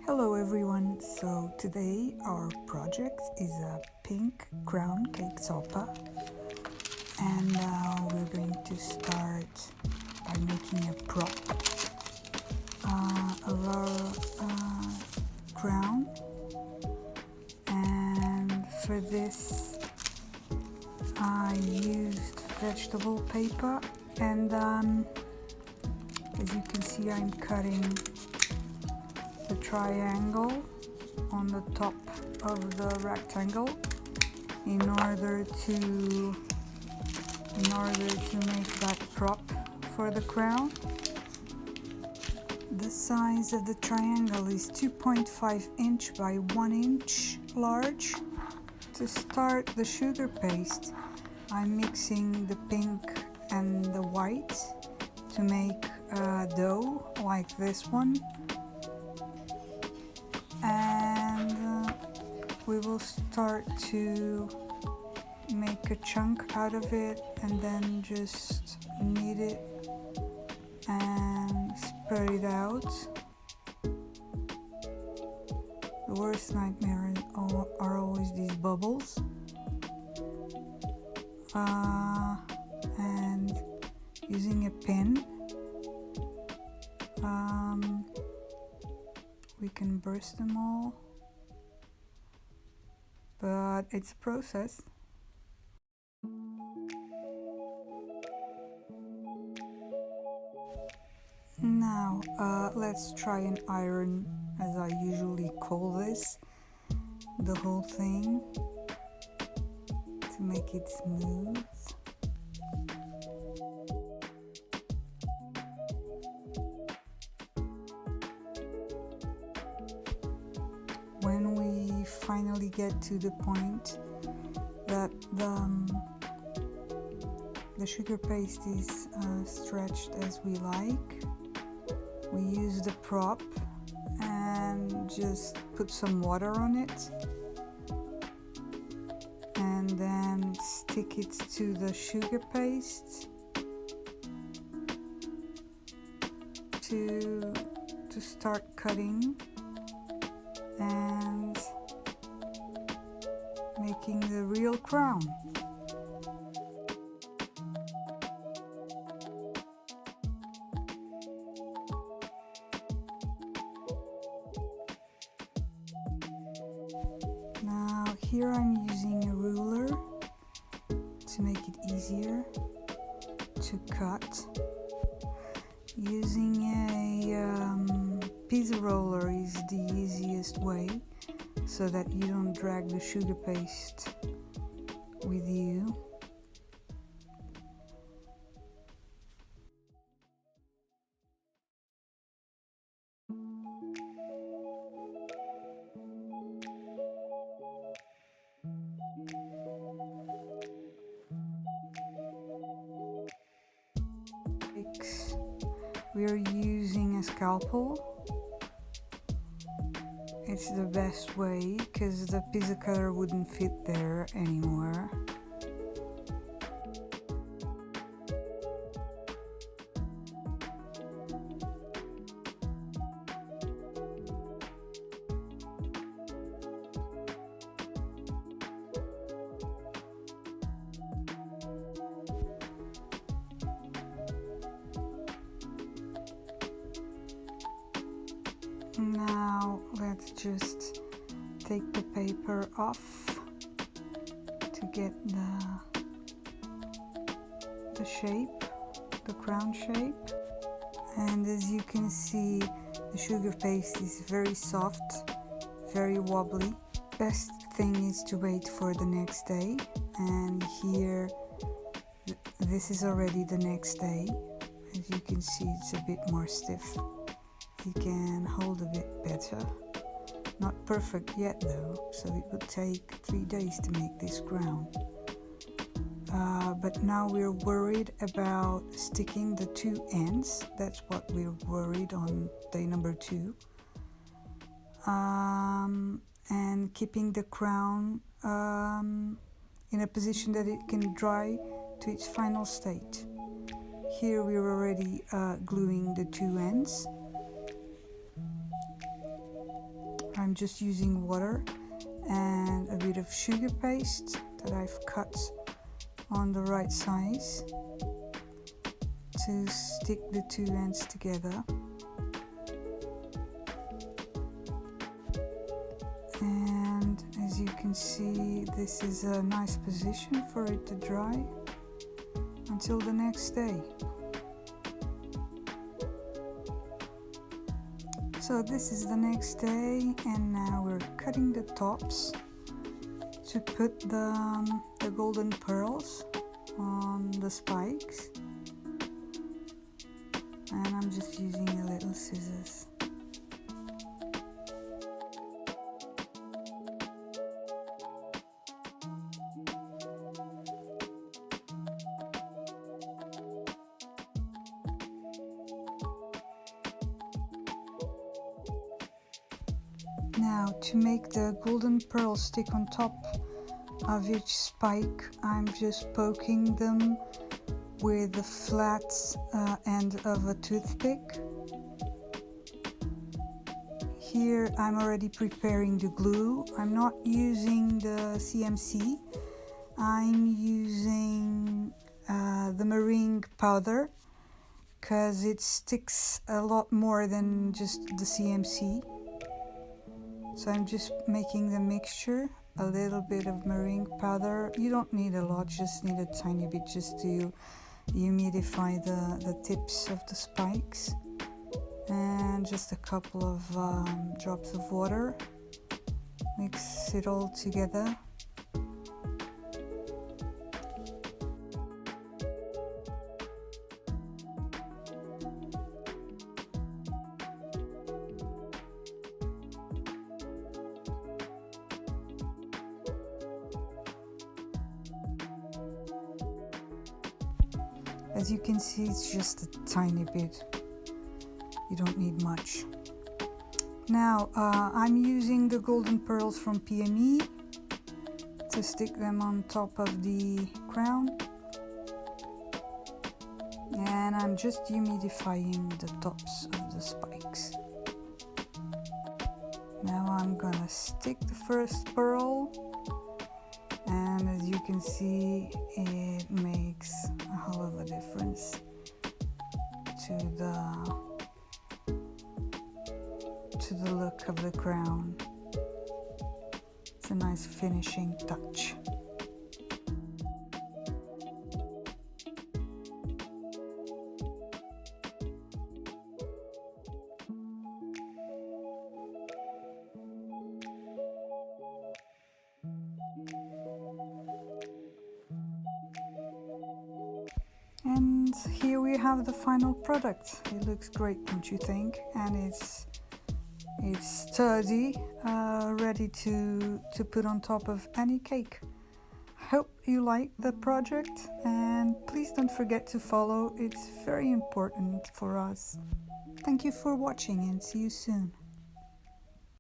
Hello everyone, so today our project is a pink crown cake sopa, and we're going to start by making a prop of our crown. And for this I used vegetable paper, and as you can see I'm cutting the triangle on the top of the rectangle in order to make that prop for the crown. The size of the triangle is 2.5 inch by 1 inch large. To start the sugar paste, I'm mixing the pink and the white to make a dough like this one. And we will start to make a chunk out of it and then just knead it and spread it out. The worst nightmare are always these bubbles. And using a pin, we can burst them all, but it's a process. Now let's try and iron, as I usually call this, the whole thing to make it smooth. When we finally get to the point that the sugar paste is stretched as we like, we use the prop and just put some water on it and then stick it to the sugar paste to start cutting and making the real crown. Now here I'm using a ruler to make it easier to cut. Using a Peasy roller is the easiest way, so that you don't drag the sugar paste with you. We are using a scalpel. It's the best way because the pizza cutter wouldn't fit there anymore. Now let's just take the paper off to get the shape, the crown shape. And as you can see, the sugar paste is very soft, very wobbly. Best thing is to wait for the next day, and here this is already the next day. As you can see, it's a bit more stiff. You can hold a bit better. Not perfect yet though, so it would take 3 days to make this crown. But now we're worried about sticking the two ends. That's what we're worried on day number 2. And keeping the crown in a position that it can dry to its final state. Here we're already gluing the two ends. I'm just using water and a bit of sugar paste that I've cut on the right size to stick the two ends together. And as you can see, this is a nice position for it to dry until the next day. So this is the next day, and now we're cutting the tops to put the golden pearls on the spikes, and I'm just using a little scissors. Now, to make the golden pearls stick on top of each spike, I'm just poking them with the flat end of a toothpick. Here I'm already preparing the glue. I'm not using the CMC. I'm using the meringue powder because it sticks a lot more than just the CMC. So I'm just making the mixture, a little bit of meringue powder. You don't need a lot, just need a tiny bit just to humidify the tips of the spikes. And just a couple of drops of water. Mix it all together. As you can see, it's just a tiny bit. You don't need much. Now I'm using the golden pearls from Peasy to stick them on top of the crown. And I'm just humidifying the tops of the spikes. Now I'm gonna stick the first pearl. And as you can see, it makes a hell of a difference to the look of the crown. It's a nice finishing touch. And here we have the final product. It looks great, don't you think? And it's sturdy, ready to put on top of any cake. Hope you like the project, and please don't forget to follow. It's very important for us. Thank you for watching, and see you soon.